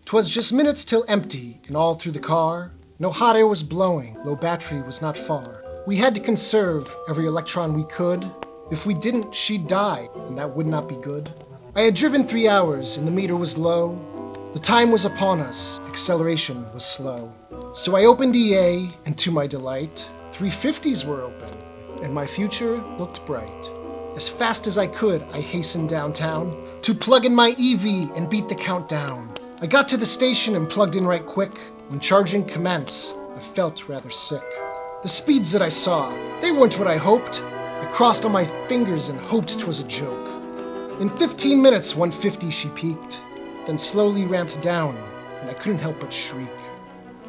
'Twas just minutes till empty, and all through the car, no hot air was blowing, low battery was not far. We had to conserve every electron we could. If we didn't, she'd die, and that would not be good. I had driven 3 hours, and the meter was low. The time was upon us, acceleration was slow. So I opened EA, and to my delight, 350s were open, and my future looked bright. As fast as I could, I hastened downtown to plug in my EV and beat the countdown. I got to the station and plugged in right quick. When charging commenced, I felt rather sick. The speeds that I saw, they weren't what I hoped. I crossed all my fingers and hoped 'twas a joke. In 15 minutes, 150 she peaked, then slowly ramped down, and I couldn't help but shriek.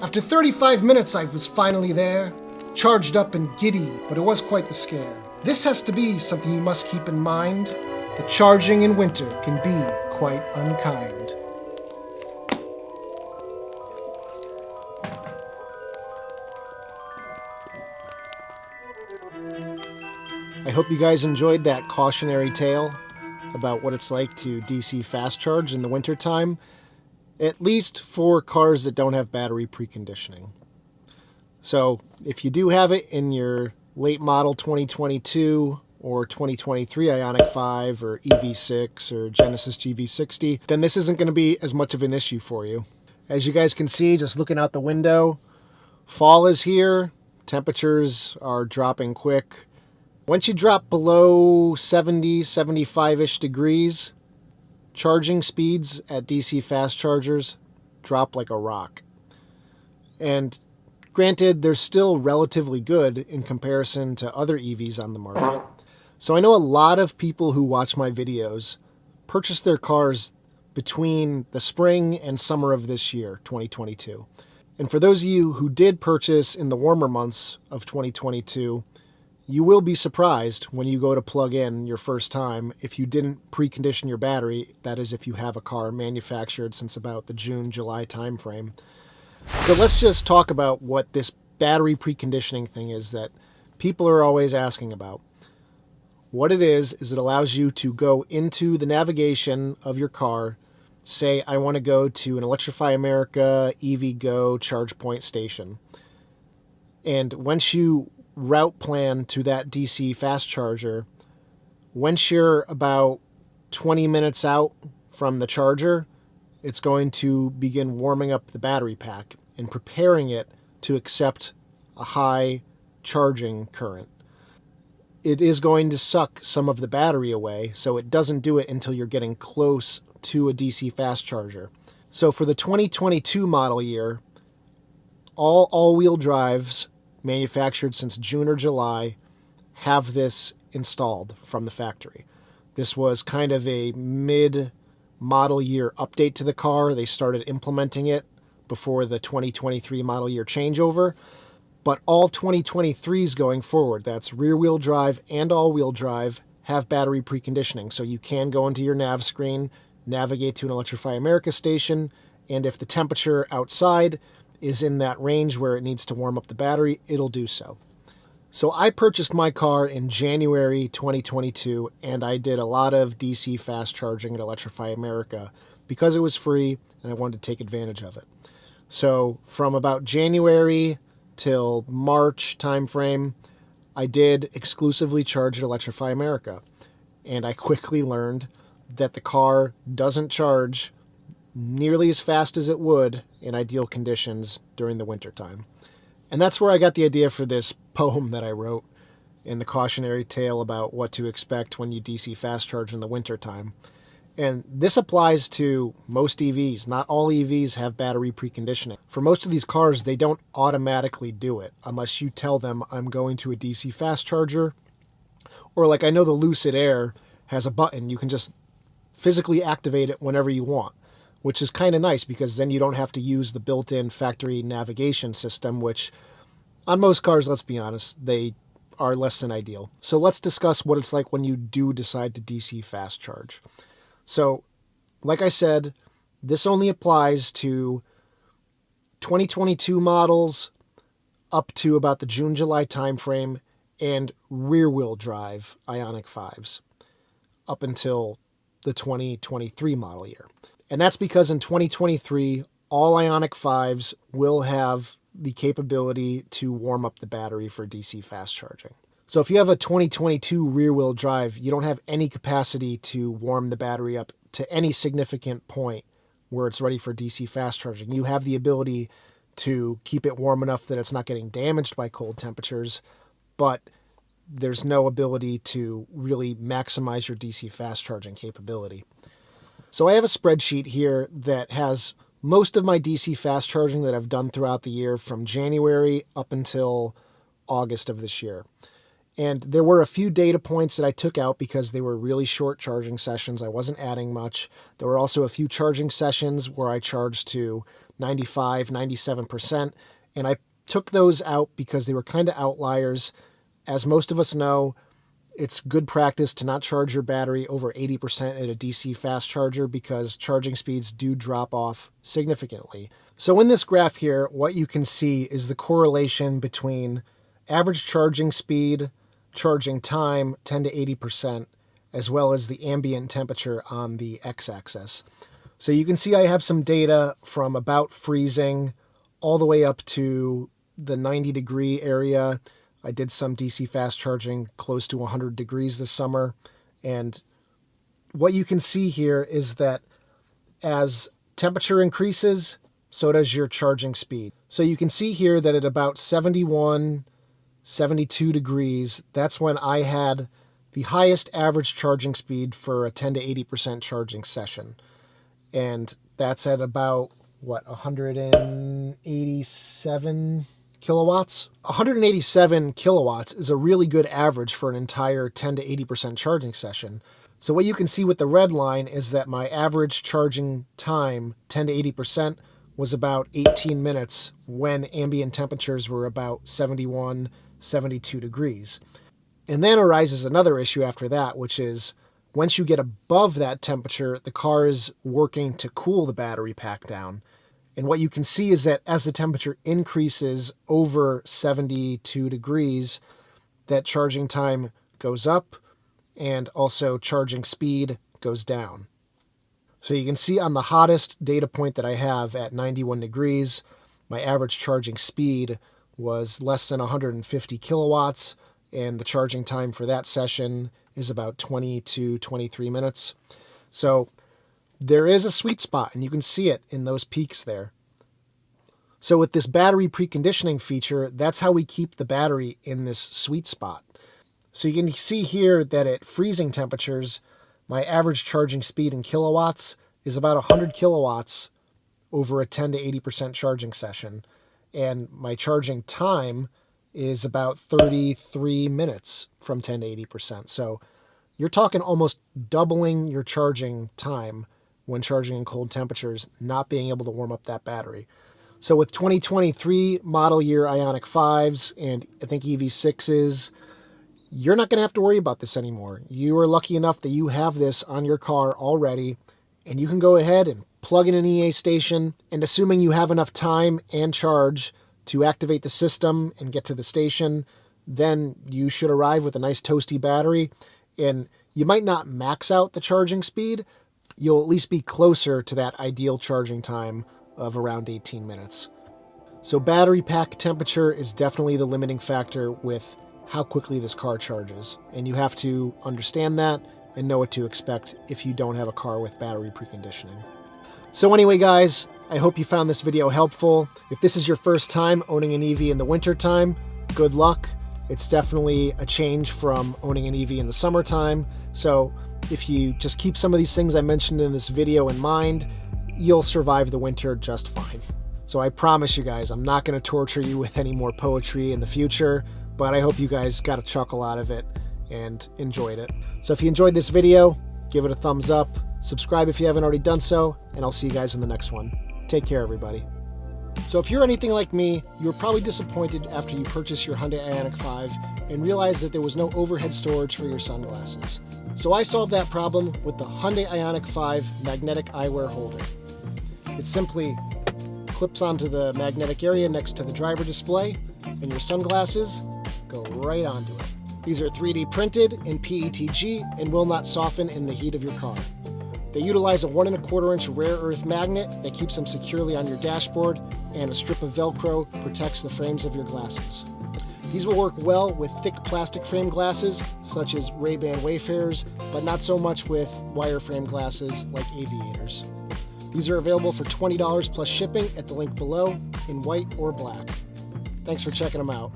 After 35 minutes, I was finally there, charged up and giddy, but it was quite the scare. This has to be something you must keep in mind. The charging in winter can be quite unkind. I hope you guys enjoyed that cautionary tale about what it's like to DC fast charge in the wintertime, at least for cars that don't have battery preconditioning. So if you do have it in your late model 2022 or 2023 Ioniq 5 or EV6 or Genesis GV60, then this isn't going to be as much of an issue for you. As you guys can see, just looking out the window, fall is here, temperatures are dropping quick. Once you drop below 70, 75-ish degrees, charging speeds at DC fast chargers drop like a rock. And granted, they're still relatively good in comparison to other EVs on the market. So I know a lot of people who watch my videos purchase their cars between the spring and summer of this year, 2022. And for those of you who did purchase in the warmer months of 2022, you will be surprised when you go to plug in your first time if you didn't precondition your battery. That is, if you have a car manufactured since about the June, July timeframe. So let's just talk about what this battery preconditioning thing is that people are always asking about. What it is it allows you to go into the navigation of your car, say I want to go to an Electrify America EVgo charge point station. And once you route plan to that DC fast charger, once you're about 20 minutes out from the charger, it's going to begin warming up the battery pack and preparing it to accept a high charging current. It is going to suck some of the battery away, so it doesn't do it until you're getting close to a DC fast charger. So for the 2022 model year, all all-wheel drives manufactured since June or July have this installed from the factory. This was kind of a mid-model year update to the car. They started implementing it before the 2023 model year changeover. But all 2023s going forward, that's rear-wheel drive and all-wheel drive, have battery preconditioning. So you can go into your nav screen, navigate to an Electrify America station, and if the temperature outside is in that range where it needs to warm up the battery, it'll do so. So I purchased my car in January 2022, and I did a lot of DC fast charging at Electrify America because it was free and I wanted to take advantage of it. So from about January till March timeframe, I did exclusively charge at Electrify America. And I quickly learned that the car doesn't charge nearly as fast as it would in ideal conditions during the wintertime. And that's where I got the idea for this poem that I wrote in the cautionary tale about what to expect when you DC fast charge in the wintertime. And this applies to most EVs. Not all EVs have battery preconditioning. For most of these cars, they don't automatically do it unless you tell them I'm going to a DC fast charger. Or like I know the Lucid Air has a button. You can just physically activate it whenever you want, which is kind of nice because then you don't have to use the built-in factory navigation system, which on most cars, let's be honest, they are less than ideal. So let's discuss what it's like when you do decide to DC fast charge. So, like I said, this only applies to 2022 models up to about the June-July timeframe and rear-wheel drive Ioniq 5s up until the 2023 model year. And that's because in 2023, all Ioniq 5s will have the capability to warm up the battery for DC fast charging. So if you have a 2022 rear-wheel drive, you don't have any capacity to warm the battery up to any significant point where it's ready for DC fast charging. You have the ability to keep it warm enough that it's not getting damaged by cold temperatures, but there's no ability to really maximize your DC fast charging capability. So I have a spreadsheet here that has most of my DC fast charging that I've done throughout the year from January up until August of this year. And there were a few data points that I took out because they were really short charging sessions. I wasn't adding much. There were also a few charging sessions where I charged to 95, 97%. And I took those out because they were kind of outliers. As most of us know, it's good practice to not charge your battery over 80% at a DC fast charger because charging speeds do drop off significantly. So in this graph here, what you can see is the correlation between average charging speed, charging time, 10 to 80%, as well as the ambient temperature on the x-axis. So you can see I have some data from about freezing all the way up to the 90-degree area. I did some DC fast charging close to 100 degrees this summer. And what you can see here is that as temperature increases, so does your charging speed. So you can see here that at about 71, 72 degrees, that's when I had the highest average charging speed for a 10 to 80% charging session. And that's at about, 187 kilowatts? 187 kilowatts is a really good average for an entire 10 to 80% charging session. So what you can see with the red line is that my average charging time, 10 to 80%, was about 18 minutes when ambient temperatures were about 71, 72 degrees. And then arises another issue after that, which is once you get above that temperature, the car is working to cool the battery pack down. And what you can see is that as the temperature increases over 72 degrees, that charging time goes up and also charging speed goes down. So you can see on the hottest data point that I have at 91 degrees, my average charging speed was less than 150 kilowatts, and the charging time for that session is about 20 to 23 minutes. So there is a sweet spot, and you can see it in those peaks there. So with this battery preconditioning feature, that's how we keep the battery in this sweet spot. So you can see here that at freezing temperatures, my average charging speed in kilowatts is about 100 kilowatts over a 10 to 80% charging session. And my charging time is about 33 minutes from 10 to 80%. So you're talking almost doubling your charging time when charging in cold temperatures, not being able to warm up that battery. So with 2023 model year Ioniq 5s and I think EV6s, you're not going to have to worry about this anymore. You are lucky enough that you have this on your car already, and you can go ahead and plug in an EA station, and assuming you have enough time and charge to activate the system and get to the station, then you should arrive with a nice toasty battery. And you might not max out the charging speed, you'll at least be closer to that ideal charging time of around 18 minutes. So battery pack temperature is definitely the limiting factor with how quickly this car charges. And you have to understand that and know what to expect if you don't have a car with battery preconditioning. So anyway, guys, I hope you found this video helpful. If this is your first time owning an EV in the wintertime, good luck. It's definitely a change from owning an EV in the summertime. So if you just keep some of these things I mentioned in this video in mind, you'll survive the winter just fine. So I promise you guys, I'm not going to torture you with any more poetry in the future, but I hope you guys got a chuckle out of it and enjoyed it. So if you enjoyed this video, give it a thumbs up, subscribe if you haven't already done so, and I'll see you guys in the next one. Take care, everybody. So if you're anything like me, you were probably disappointed after you purchased your Hyundai Ioniq 5 and realized that there was no overhead storage for your sunglasses. So I solved that problem with the Hyundai Ioniq 5 magnetic eyewear holder. It simply clips onto the magnetic area next to the driver display, and your sunglasses go right onto it. These are 3D printed in PETG and will not soften in the heat of your car. They utilize a 1 1/4 inch rare earth magnet that keeps them securely on your dashboard, and a strip of Velcro protects the frames of your glasses. These will work well with thick plastic frame glasses, such as Ray-Ban Wayfarers, but not so much with wireframe glasses like aviators. These are available for $20 plus shipping at the link below in white or black. Thanks for checking them out.